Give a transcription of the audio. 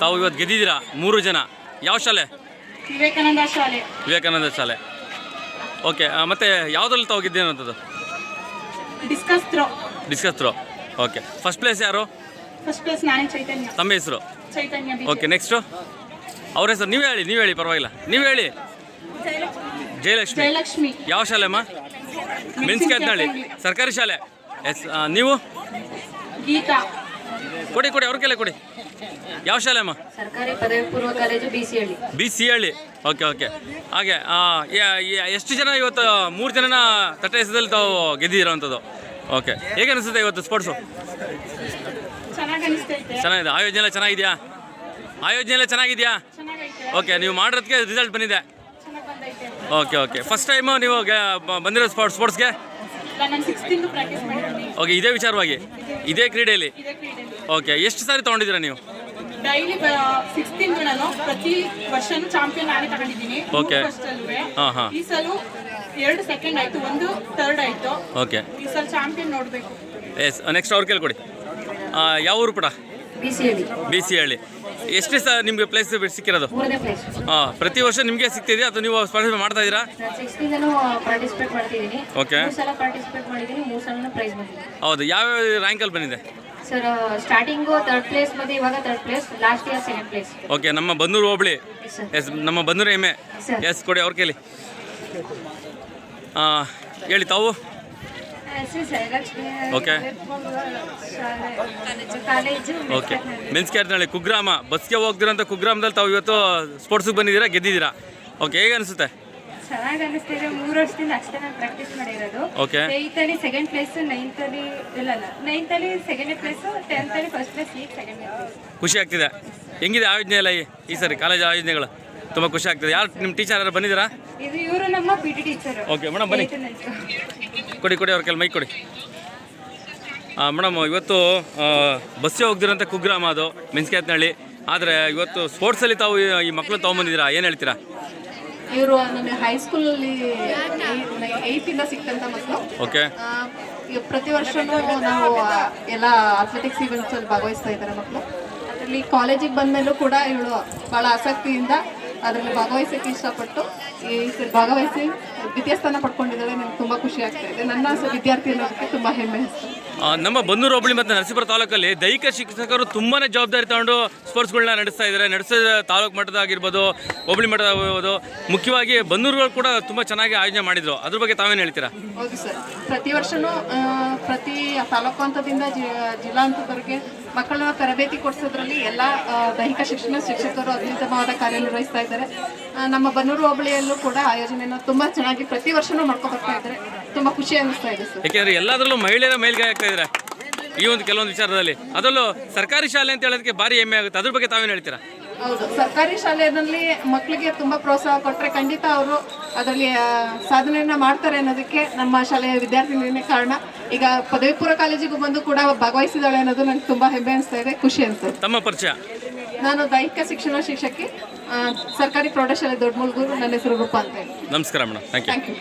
ತಾವು ಇವತ್ತು ಗೆದ್ದಿದ್ದೀರಾ 3 ಜನ. ಯಾವ ಶಾಲೆ? ವಿವೇಕಾನಂದ ಶಾಲೆ. ಓಕೆ, ಮತ್ತು ಯಾವುದ್ರಲ್ಲಿ ತಾವು ಗೆದ್ದಿರೋಂಥದ್ದು? Discus throw. Okay, first place ಯಾರು? ತಮ್ಮ ಹೆಸರು? ಓಕೆ, ನೆಕ್ಸ್ಟು ಅವ್ರ ಹೆಸರು ನೀವೇ ಹೇಳಿ ಪರವಾಗಿಲ್ಲ, ನೀವು ಹೇಳಿ. ಜಯಲಕ್ಷ್ಮಿ. ಯಾವ ಶಾಲೆ ಅಮ್ಮ? ಮೆಣಸಿನಕಾಯಿ ಸರ್ಕಾರಿ ಶಾಲೆ. ಎಸ್. ನೀವು? ಗೀತಾ. ಕೊಡಿ ಅವ್ರ ಕೈಲೇ ಕೊಡಿ. ಯಾವ ಶಾಲೆ ಅಮ್ಮ? ಸರ್ಕಾರಿ ಪದವಿ ಪೂರ್ವ ಕಾಲೇಜು ಬಿ ಸಿ ಹಳ್ಳಿ. ಓಕೆ. ಹಾಗೆ ಎಷ್ಟು ಜನ ಇವತ್ತು 3 ಜನನ ತಟ್ಟೆ ಎಸೆದಲ್ಲಿ ತಾವು ಗೆದ್ದಿರೋವಂಥದ್ದು? ಓಕೆ, ಹೇಗೆ ಅನಿಸುತ್ತೆ ಇವತ್ತು ಸ್ಪೋರ್ಟ್ಸು? ಚೆನ್ನಾಗಿದೆ. ಆಯೋಜನೆ ಎಲ್ಲ ಚೆನ್ನಾಗಿದೆಯಾ? ಓಕೆ, ನೀವು ಮಾಡಿರೋದಕ್ಕೆ ರಿಸಲ್ಟ್ ಬಂದಿದೆ. ಓಕೆ. ಫಸ್ಟ್ ಟೈಮು ನೀವು ಬಂದಿರೋ ಸ್ಪೋರ್ಟ್ಸ್ಗೆ? ಓಕೆ, ಇದೇ ವಿಚಾರವಾಗಿ, ಇದೇ ಕ್ರೀಡೆಯಲ್ಲಿ. ಓಕೆ, ಎಷ್ಟು ಸಾರಿ ತೊಗೊಂಡಿದ್ದೀರಾ ನೀವು? ಡೈಲಿ 16 ನಾನು ಪ್ರತಿ ವರ್ಷನೂ ಚಾಂಪಿಯನ್ ಆಗಿ ತಗೊಂಡಿದ್ದೀನಿ. ಓಕೆ. ಹಾಂ. ಈ ಸಲ 2 ಸೆಕೆಂಡ್ ಆಯ್ತು, 1 ಥರ್ಡ್ ಆಯ್ತು. ಓಕೆ, ಈ ಸಲ ಚಾಂಪಿಯನ್ ನೋಡಬೇಕು. ಎಸ್. ನೆಕ್ಸ್ಟ್ ಅವ್ರ ಕೇಳಿ ಕೊಡಿ. ಯಾವ ಊರು ಪುಟ? ಬಿ ಸಿ ಹಳ್ಳಿ. ಎಷ್ಟೇ ಸಹ ನಿಮಗೆ ಪ್ಲೇಸ್ ಸಿಕ್ಕಿರೋದು? ಪ್ರತಿ ವರ್ಷ ನಿಮಗೆ ಸಿಗ್ತಿದೆಯಾ ಅಥವಾ ನೀವು ಸ್ಪಾರ್ಟಿಸಿಪೇಟ್ ಮಾಡ್ತಾ ಇದ್ದೀರಾ? ಓಕೆ. ಹೌದು. ಯಾವ ರ್ಯಾಂಕಲ್ಲಿ ಬಂದಿದೆ ಸರ್? ಸ್ಟಾರ್ಟಿಂಗು 3rd ಪ್ಲೇಸ್ ಮತ್ತೆ ಇವಾಗ 3rd place, last year 2nd place. Okay, ನಮ್ಮ ಬನ್ನೂರು ಹೋಬಳಿ. ಎಸ್, ನಮ್ಮ ಬನ್ನೂರು ಎಮ್ಮೆ. ಎಸ್, ಕೊಡಿ ಅವ್ರ ಕೇಳಿ. ಹೇಳಿ ತಾವು. ಓಕೆ. ಓಕೆ, ಮೆಣಸಿನಕಾಯಿ ಕುಗ್ರಾಮ. ಬಸ್ಗೆ ಹೋಗ್ದಿರೋಂಥ ಕುಗ್ರಾಮದಲ್ಲಿ ತಾವು ಇವತ್ತು ಸ್ಪೋರ್ಟ್ಸಿಗೆ ಬಂದಿದ್ದೀರಾ, ಗೆದ್ದಿದ್ದೀರಾ. ಓಕೆ, ಹೇಗೆ ಅನಿಸುತ್ತೆ? ಚೆನ್ನಾಗಿ ಅನಿಸ್ತಿದೆ. 3 ವರ್ಷದಿಂದ ಅಷ್ಟೇ ನಾನು ಪ್ರಾಕ್ಟೀಸ್ ಮಾಡಿರೋದು. ಓಕೆ. 8th ಅಲ್ಲಿ 2nd ಪ್ಲೇಸ್, 9th ಅಲ್ಲಿ 2nd ಪ್ಲೇಸ್, 10th ಅಲ್ಲಿ 1st ಪ್ಲೇಸ್, ಈಗ 2nd ಪ್ಲೇಸ್. ಖುಷಿ ಆಗ್ತಿದೆ. ಹೆಂಗಿದೆ ಆಯೋಜನೆ ಎಲ್ಲ ಈ ಸರಿ ಕಾಲೇಜ್ ಆಯೋಜನೆಗಳು? ತುಂಬ ಖುಷಿ ಆಗ್ತಿದೆ. ಯಾರು ನಿಮ್ಮ ಟೀಚರ್ ಯಾರು ಬಂದಿದ್ದೀರಾ? ಇದು ಇವರು ನಮ್ಮ PT ಟೀಚರ್. ಓಕೆ ಮೇಡಮ್, ಬನ್ನಿ. ಕೊಡಿ ಅವ್ರ ಕೆಲ ಮೈಕ್ ಕೊಡಿ. ಮೇಡಮ್, ಇವತ್ತು ಬಸ್ಸೇ ಹೋಗ್ದಿರೋಂಥ ಕುಗ್ರಾಮ ಅದು ಮೆಣಸಿನಕಾಯಿ. ಆದರೆ ಇವತ್ತು ಸ್ಪೋರ್ಟ್ಸಲ್ಲಿ ತಾವು ಈ ಮಕ್ಕಳು ತೊಗೊಂಬಂದಿದ್ದೀರಾ, ಏನು ಹೇಳ್ತೀರಾ? ಇವರು ನನ್ನ ಹೈಸ್ಕೂಲಲ್ಲಿ 8th ಇಂದ ಸಿಕ್ತಂಥ ಮಕ್ಕಳು. ಓಕೆ. ಪ್ರತಿ ವರ್ಷವೂ ನಾವು ಎಲ್ಲ ಅಥ್ಲೆಟಿಕ್ಸ್ ಈವೆಂಟ್ಸಲ್ಲಿ ಭಾಗವಹಿಸ್ತಾ ಇದ್ದಾರೆ ಮಕ್ಕಳು. ಅದರಲ್ಲಿ ಕಾಲೇಜಿಗೆ ಬಂದಮೇಲೂ ಕೂಡ ಇವಳು ಭಾಳ ಆಸಕ್ತಿಯಿಂದ ಅದರಲ್ಲಿ ಭಾಗವಹಿಸೋಕ್ಕೆ ಇಷ್ಟಪಟ್ಟು ಈ ಭಾಗವಹಿಸಿ ದ್ವಿತೀಯ ಸ್ಥಾನ ಪಡ್ಕೊಂಡಿದ್ದಾಳೆ. ನನಗೆ ತುಂಬ ಖುಷಿ ಆಗ್ತಾ ಇದೆ. ನನ್ನ ವಿದ್ಯಾರ್ಥಿ ಅನ್ನೋದಕ್ಕೆ ತುಂಬ ಹೆಮ್ಮೆ ಅನಿಸ್ತು. ನಮ್ಮ ಬನ್ನೂರು ಹೋಬಳಿ ಮತ್ತು ನರಸೀಪುರ ತಾಲೂಕಲ್ಲಿ ದೈಹಿಕ ಶಿಕ್ಷಕರು ತುಂಬಾ ಜವಾಬ್ದಾರಿ ತಗೊಂಡು ಸ್ಪೋರ್ಟ್ಸ್ಗಳನ್ನ ನಡೆಸ್ತಾ ಇದ್ದಾರೆ. ನಡೆಸಿದ ತಾಲೂಕು ಮಟ್ಟದಾಗಿರ್ಬೋದು, ಹೋಬಳಿ ಮಟ್ಟದಾಗಿರ್ಬೋದು, ಮುಖ್ಯವಾಗಿ ಬನ್ನೂರುಗಳು ಕೂಡ ತುಂಬ ಚೆನ್ನಾಗಿ ಆಯೋಜನೆ ಮಾಡಿದ್ರು. ಅದ್ರ ಬಗ್ಗೆ ತಾವೇನು ಹೇಳ್ತೀರಾ? ಹೌದು ಸರ್, ಪ್ರತಿ ವರ್ಷವೂ ಪ್ರತಿ ತಾಲೂಕು ಹಂತದಿಂದ ಜಿಲ್ಲಾ ಹಂತದವರೆಗೆ ಮಕ್ಕಳನ್ನ ತರಬೇತಿ ಕೊಡಿಸೋದ್ರಲ್ಲಿ ಎಲ್ಲ ದೈಹಿಕ ಶಿಕ್ಷಣ ಶಿಕ್ಷಕರು ಅತ್ಯುತ್ತಮವಾದ ಕಾರ್ಯನಿರ್ವಹಿಸ್ತಾ ಇದ್ದಾರೆ. ನಮ್ಮ ಬನ್ನೂರು ಹೋಬಳಿಯಲ್ಲೂ ಕೂಡ ಆಯೋಜನೆಯನ್ನು ತುಂಬ ಚೆನ್ನಾಗಿ ಪ್ರತಿ ವರ್ಷವೂ ಮಾಡ್ಕೊಂಡು ಬರ್ತಾ ಇದ್ದಾರೆ. ತುಂಬ ಖುಷಿ ಅನ್ನಿಸ್ತಾ ಇದೆ ಸರ್. ಯಾಕೆಂದರೆ ಎಲ್ಲದರಲ್ಲೂ ಮಹಿಳೆಯರ ಮೇಲ್ಗೈ ಆಗ್ತಾ ಇದ್ದಾರೆ ಈ ಒಂದು ಕೆಲವೊಂದು ವಿಚಾರದಲ್ಲಿ. ಅದರಲ್ಲೂ ಸರ್ಕಾರಿ ಶಾಲೆ ಅಂತ ಹೇಳೋದಕ್ಕೆ ಭಾರಿ ಹೆಮ್ಮೆ ಆಗುತ್ತೆ. ಅದ್ರ ಬಗ್ಗೆ ತಾವೇನು ಹೇಳ್ತೀರಾ? ಹೌದು, ಸರ್ಕಾರಿ ಶಾಲೆಯಲ್ಲಿ ಮಕ್ಕಳಿಗೆ ತುಂಬ ಪ್ರೋತ್ಸಾಹ ಕೊಟ್ಟರೆ ಖಂಡಿತ ಅವರು ಅದರಲ್ಲಿ ಸಾಧನೆಯನ್ನು ಮಾಡ್ತಾರೆ ಅನ್ನೋದಕ್ಕೆ ನಮ್ಮ ಶಾಲೆಯ ವಿದ್ಯಾರ್ಥಿನಿಯೇ ಕಾರಣ. ಈಗ ಪದವಿ ಪೂರ್ವ ಕಾಲೇಜಿಗೂ ಬಂದು ಕೂಡ ಭಾಗವಹಿಸಿದಾಳೆ ಅನ್ನೋದು ನನಗೆ ತುಂಬ ಹೆಮ್ಮೆ ಅನಿಸ್ತಾ ಇದೆ, ಖುಷಿ ಅನಿಸ್ತದೆ. ತಮ್ಮ ಪರಿಚಯ? ನಾನು ದೈಹಿಕ ಶಿಕ್ಷಣ ಶಿಕ್ಷಕಿ, ಸರ್ಕಾರಿ ಪ್ರೌಢಶಾಲೆ ದೊಡ್ಡಮೂಲ್ಗೂರು. ನನ್ನ ಹೆಸರು ರೂಪಾ ಅಂತ ಹೇಳಿ. ನಮಸ್ಕಾರ ಮೇಡಮ್, ಥ್ಯಾಂಕ್ ಯು.